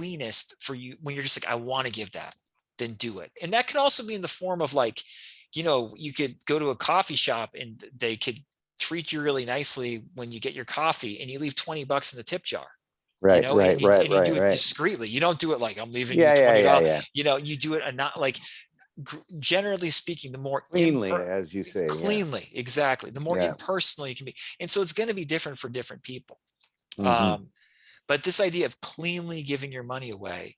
cleanest for you when you're just like, I want to give that, then do it. And that can also be in the form of like, you could go to a coffee shop and they could treat you really nicely when you get your coffee, and you leave $20 in the tip jar. Right, right, right, And you do right, it right. discreetly. You don't do it like, I'm leaving you Yeah, yeah, yeah, $20. yeah. You do it, and not like, generally speaking, the more Cleanly, as you say. Yeah, cleanly, exactly, the more yeah. impersonal you can be. And so it's going to be different for different people. Hmm. um but this idea of cleanly giving your money away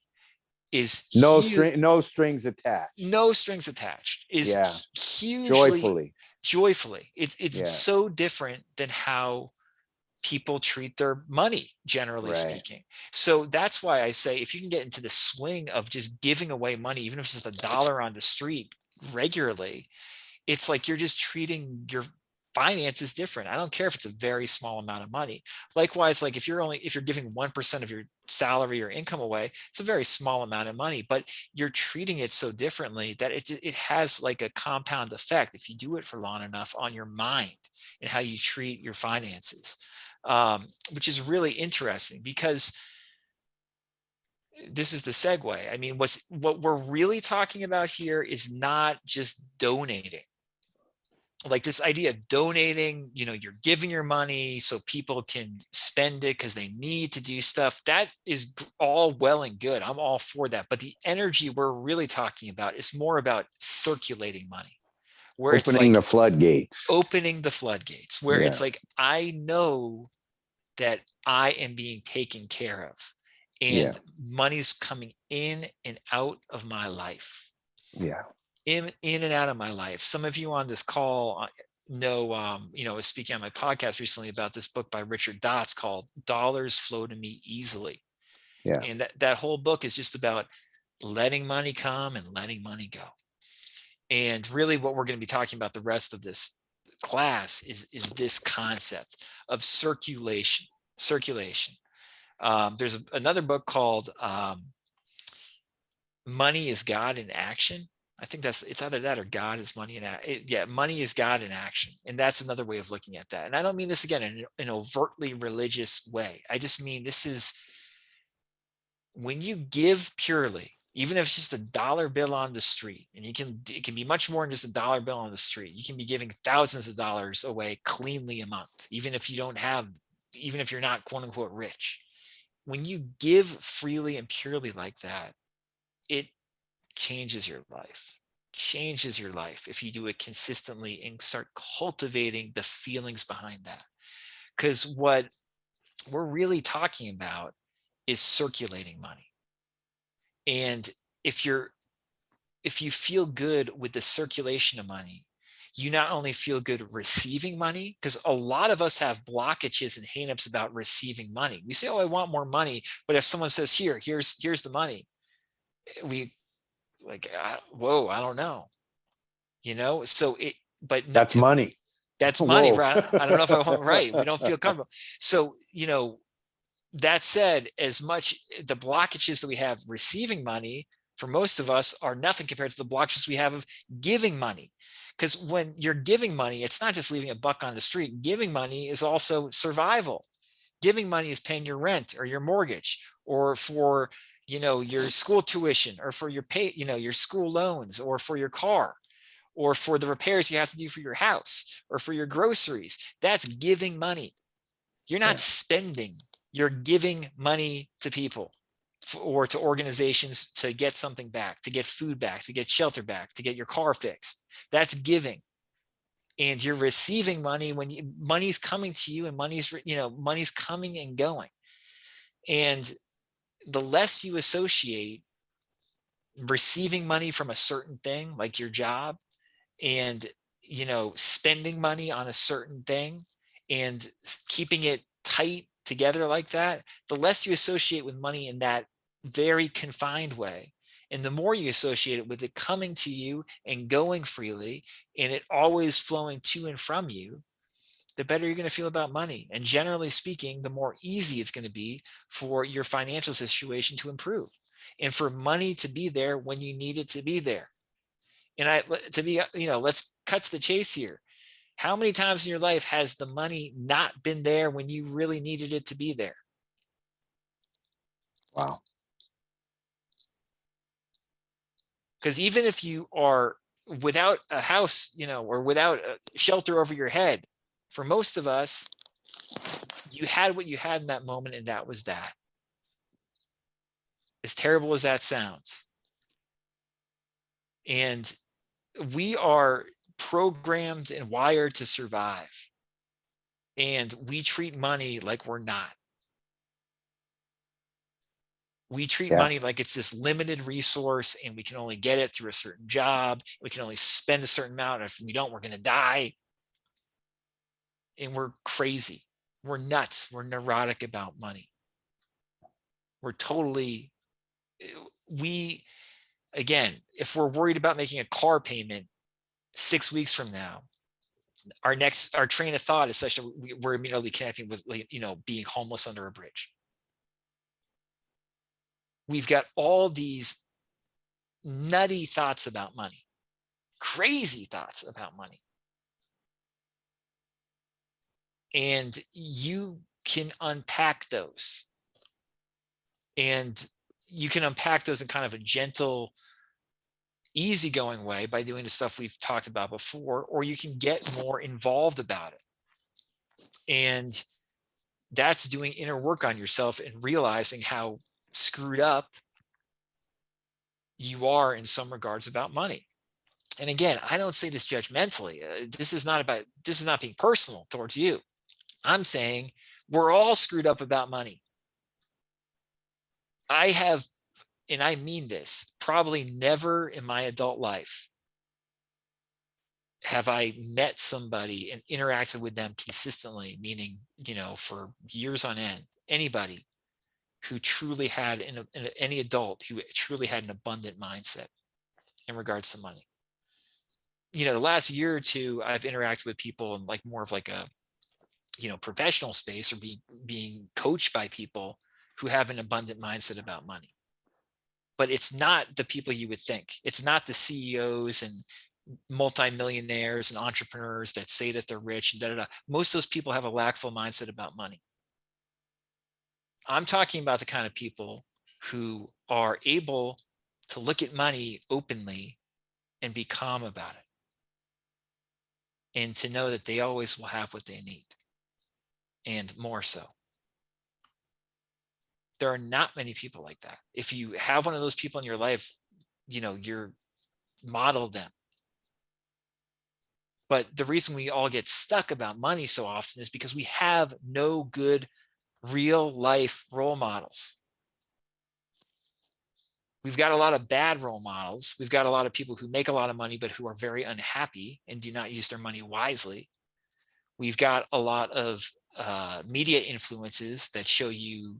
is No huge. string, no strings attached. No strings attached Yeah, is hugely joyfully. joyfully. It's Yeah, so different than how people treat their money, generally right. speaking. So that's why I say, if you can get into the swing of just giving away money, even if it's just $1 on the street regularly, it's like you're just treating your finances different. I don't care if it's a very small amount of money. Likewise, like if you're giving 1% of your salary or income away, it's a very small amount of money, but you're treating it so differently that it has like a compound effect, if you do it for long enough, on your mind and how you treat your finances. Which is really interesting, because this is the segue. I mean, what we're really talking about here is not just donating. Like this idea of donating, you're giving your money so people can spend it because they need to do stuff. That is all well and good. I'm all for that. But the energy we're really talking about is more about circulating money, where it's Opening like the floodgates. opening the floodgates, where Yeah, it's like, I know that I am being taken care of, yeah, and money's coming in and out of my life, yeah. in and out of my life. Some of you on this call know, I was speaking on my podcast recently about this book by Richard Dotz called Dollars Flow to Me Easily. Yeah. And that whole book is just about letting money come and letting money go. And really what we're going to be talking about the rest of this class is this concept of circulation. There's another book called Money is God in Action. I think it's either that or God is money in action. Yeah, money is God in action. And that's another way of looking at that. And I don't mean this again in an overtly religious way. I just mean this is when you give purely, even if it's just $1 bill on the street, and it can be much more than just $1 bill on the street. You can be giving thousands of dollars away cleanly a month, even if you're not quote unquote rich. When you give freely and purely like that, it changes your life if you do it consistently and start cultivating the feelings behind that. Because what we're really talking about is circulating money. And if you feel good with the circulation of money, you not only feel good receiving money, because a lot of us have blockages and hangups about receiving money. We say, oh, I want more money. But if someone says, here's the money, we like, whoa, I don't know, so but That's money. that's money, Whoa. right? I don't know if I want, right. We don't feel comfortable. So, that said, as much the blockages that we have receiving money for most of us are nothing compared to the blockages we have of giving money. Because when you're giving money, it's not just leaving a buck on the street. Giving money is also survival. Giving money is paying your rent or your mortgage, or for your school tuition, or for your school loans, or for your car, or for the repairs you have to do for your house, or for your groceries. That's giving money. You're not Yeah. spending, you're giving money to people or to organizations to get something back, to get food back, to get shelter back, to get your car fixed. That's giving. And you're receiving money when money's coming to you, and money's coming and going. And the less you associate receiving money from a certain thing, like your job, and spending money on a certain thing, and keeping it tight together like that, the less you associate with money in that very confined way, and the more you associate it with it coming to you and going freely, and it always flowing to and from you, the better you're going to feel about money. And generally speaking, the more easy it's going to be for your financial situation to improve, and for money to be there when you need it to be there. And let's cut to the chase here. How many times in your life has the money not been there when you really needed it to be there? Wow. Because even if you are without a house, or without a shelter over your head, for most of us, you had what you had in that moment, and that was that. As terrible as that sounds. And we are programmed and wired to survive. And we treat money like we're not. We treat money like it's this limited resource, and we can only get it through a certain job. We can only spend a certain amount. If we don't, we're going to die. And we're crazy. We're nuts. We're neurotic about money. We're totally, again, if we're worried about making a car payment 6 weeks from now, our train of thought is such that we're immediately connecting with, being homeless under a bridge. We've got all these nutty thoughts about money, crazy thoughts about money. And you can unpack those. And you can unpack those in kind of a gentle, easygoing way by doing the stuff we've talked about before, or you can get more involved about it. And that's doing inner work on yourself and realizing how screwed up you are in some regards about money. And again, I don't say this judgmentally. This is not being personal towards you. I'm saying we're all screwed up about money. I have, and I mean this, probably never in my adult life have I met somebody and interacted with them consistently, meaning, for years on end, anybody who truly had, any adult who truly had an abundant mindset in regards to money. The last year or two, I've interacted with people in like more of like a, professional space, or being coached by people who have an abundant mindset about money. But it's not the people you would think. It's not the CEOs and multimillionaires and entrepreneurs that say that they're rich and da da da. Most of those people have a lackful mindset about money. I'm talking about the kind of people who are able to look at money openly and be calm about it, and to know that they always will have what they need, and more so. There are not many people like that. If you have one of those people in your life, you're model them. But the reason we all get stuck about money so often is because we have no good real life role models. We've got a lot of bad role models. We've got a lot of people who make a lot of money, but who are very unhappy and do not use their money wisely. We've got a lot of media influences that show you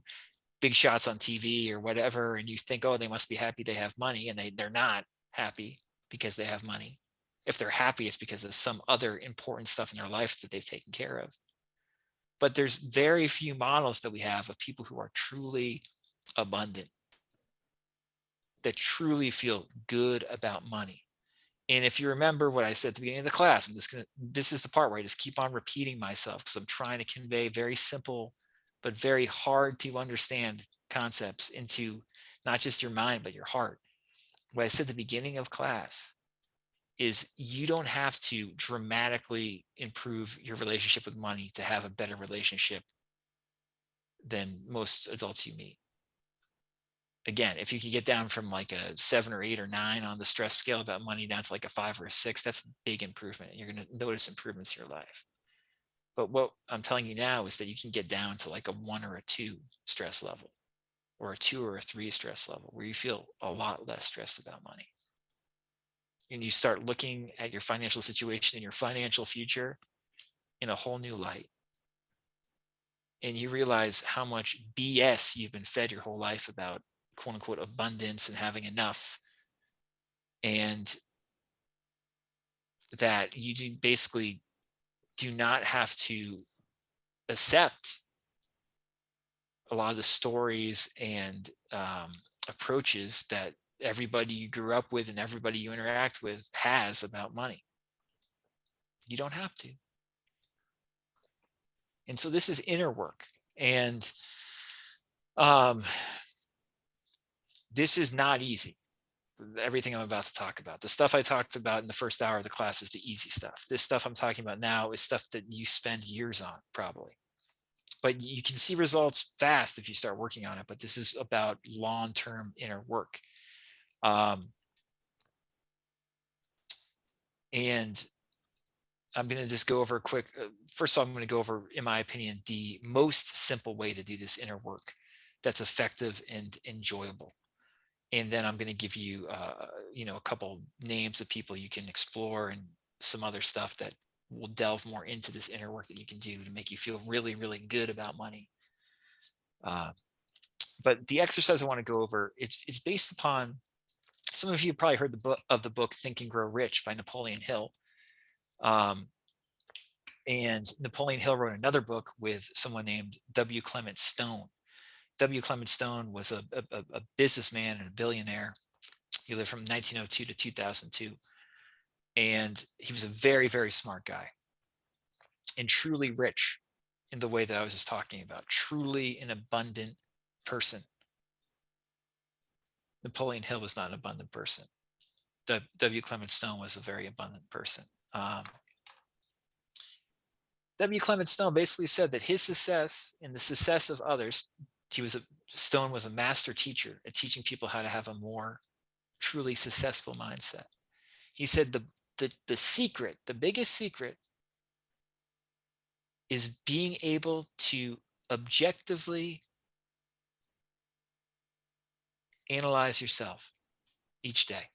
big shots on TV or whatever, and you think, oh, they must be happy they have money, and they're not happy because they have money. If they're happy, it's because of some other important stuff in their life that they've taken care of. But there's very few models that we have of people who are truly abundant, that truly feel good about money. And if you remember what I said at the beginning of the class, this is the part where I just keep on repeating myself, because I'm trying to convey very simple but very hard to understand concepts into not just your mind, but your heart. What I said at the beginning of class is you don't have to dramatically improve your relationship with money to have a better relationship than most adults you meet. Again, if you could get down from like a 7 or 8 or 9 on the stress scale about money down to like a 5 or a 6, that's a big improvement. You're going to notice improvements in your life. But what I'm telling you now is that you can get down to like a 1 or a 2 stress level, or a 2 or a 3 stress level, where you feel a lot less stressed about money. And you start looking at your financial situation and your financial future in a whole new light. And you realize how much BS you've been fed your whole life about, quote unquote, abundance and having enough. And that you basically do not have to accept a lot of the stories and approaches that everybody you grew up with and everybody you interact with has about money. You don't have to. And so this is inner work. And this is not easy. everything I'm about to talk about. The stuff I talked about in the first hour of the class is the easy stuff. This stuff I'm talking about now is stuff that you spend years on, probably. But you can see results fast if you start working on it. But this is about long-term inner work. And I'm going to just go over a quick, first of all, I'm going to go over, in my opinion, the most simple way to do this inner work that's effective and enjoyable. And then I'm going to give you, a couple names of people you can explore and some other stuff that will delve more into this inner work that you can do to make you feel really, really good about money. But the exercise I want to go over, it's based upon, some of you probably heard the book Think and Grow Rich by Napoleon Hill. And Napoleon Hill wrote another book with someone named W. Clement Stone. W. Clement Stone was a businessman and a billionaire. He lived from 1902 to 2002. And he was a very, very smart guy and truly rich in the way that I was just talking about, truly an abundant person. Napoleon Hill was not an abundant person. W. Clement Stone was a very abundant person. W. Clement Stone basically said that his success and the success of others, Stone was a master teacher at teaching people how to have a more truly successful mindset. He said the secret, the biggest secret, is being able to objectively analyze yourself each day.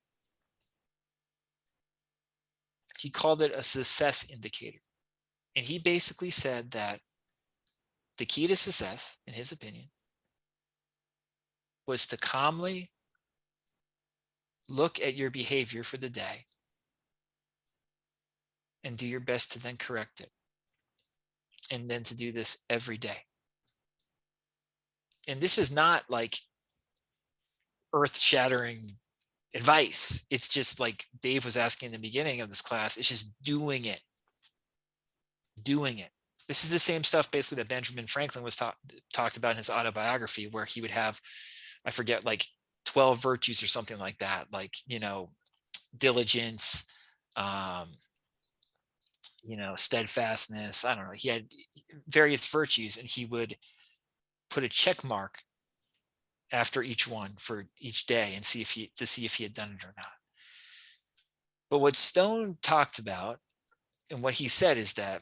He called it a success indicator. And he basically said that the key to success, in his opinion, was to calmly look at your behavior for the day and do your best to then correct it. And then to do this every day. And this is not like earth-shattering advice. It's just like Dave was asking in the beginning of this class, it's just doing it. Doing it. This is the same stuff basically that Benjamin Franklin was talked about in his autobiography, where he would have, I forget, like 12 virtues or something like that, like, diligence, steadfastness. I don't know. He had various virtues, and he would put a check mark after each one for each day and see if he had done it or not. But what Stone talked about and what he said is that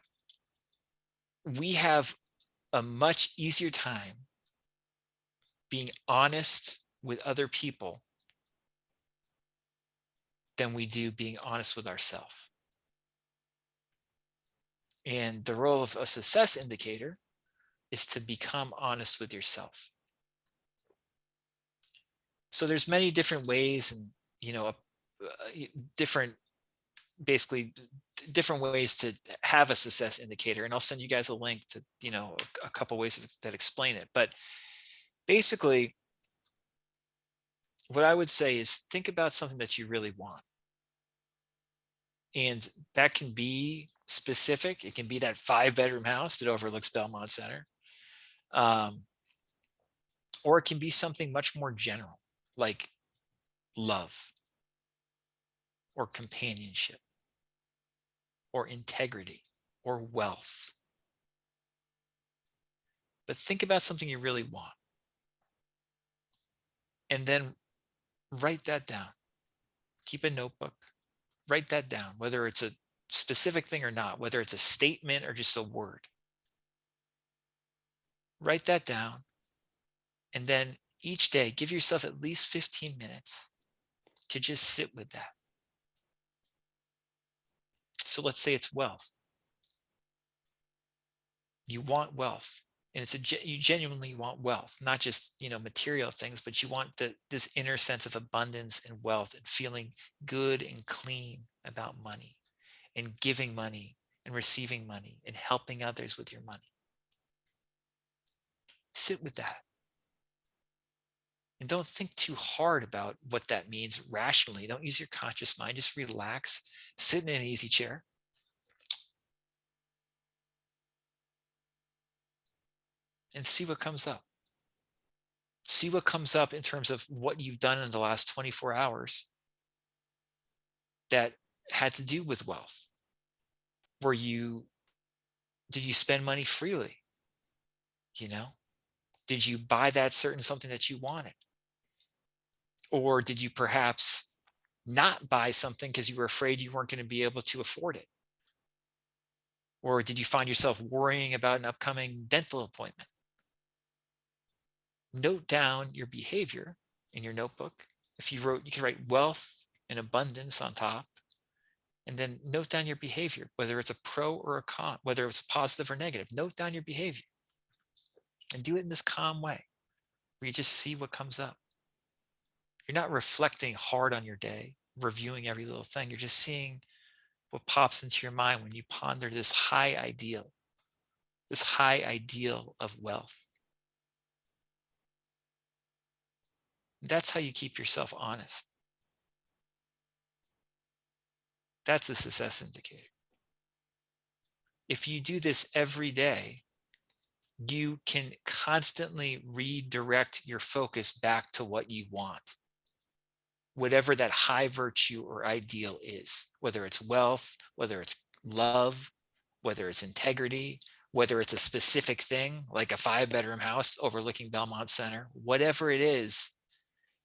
we have a much easier time being honest with other people than we do being honest with ourselves. And the role of a success indicator is to become honest with yourself. So there's many different ways, and different ways to have a success indicator. And I'll send you guys a link to a couple ways that explain it. But basically, what I would say is think about something that you really want. And that can be specific. It can be that 5-bedroom house that overlooks Belmont Center. Or it can be something much more general, like love or companionship or integrity or wealth. But think about something you really want. And then write that down. Keep a notebook. Write that down, whether it's a specific thing or not, whether it's a statement or just a word. Write that down. And then each day, give yourself at least 15 minutes to just sit with that. So let's say it's wealth. You want wealth, and you genuinely want wealth, not just material things, but you want this inner sense of abundance and wealth and feeling good and clean about money and giving money and receiving money and helping others with your money. Sit with that. And don't think too hard about what that means rationally. Don't use your conscious mind. Just relax, sit in an easy chair. And see what comes up. See what comes up in terms of what you've done in the last 24 hours that had to do with wealth. Did you spend money freely? You know, did you buy that certain something that you wanted? Or did you perhaps not buy something because you were afraid you weren't going to be able to afford it? Or did you find yourself worrying about an upcoming dental appointment? Note down your behavior in your notebook. If you can write wealth and abundance on top, and then note down your behavior, whether it's a pro or a con, whether it's positive or negative. Note down your behavior and do it in this calm way where you just see what comes up. You're not reflecting hard on your day, reviewing every little thing. You're just seeing what pops into your mind when you ponder this high ideal of wealth. That's how you keep yourself honest. That's a success indicator. If you do this every day, you can constantly redirect your focus back to what you want, whatever that high virtue or ideal is, whether it's wealth, whether it's love, whether it's integrity, whether it's a specific thing like a 5-bedroom house overlooking Belmont Center, whatever it is,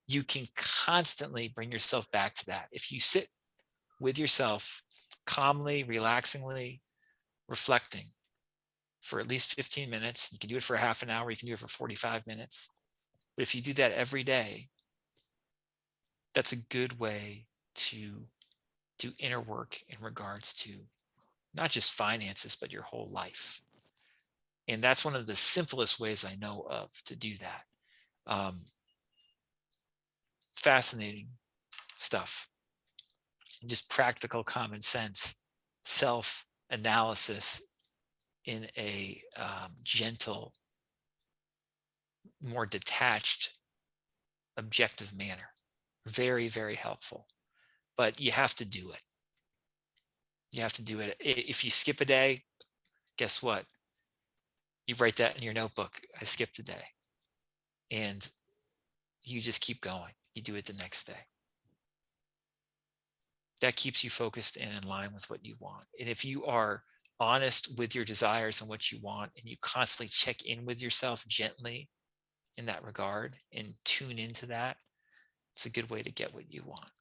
you can constantly bring yourself back to that. If you sit with yourself calmly, relaxingly, reflecting for at least 15 minutes, you can do it for a half an hour, you can do it for 45 minutes. But if you do that every day, that's a good way to do inner work in regards to not just finances, but your whole life. And that's one of the simplest ways I know of to do that. Fascinating stuff. Just practical common sense, self-analysis in a gentle, more detached, objective manner. Very, very helpful. But you have to do it. You have to do it. If you skip a day, guess what? You write that in your notebook. I skipped a day. And you just keep going. You do it the next day. That keeps you focused and in line with what you want. And if you are honest with your desires and what you want, and you constantly check in with yourself gently in that regard and tune into that, it's a good way to get what you want.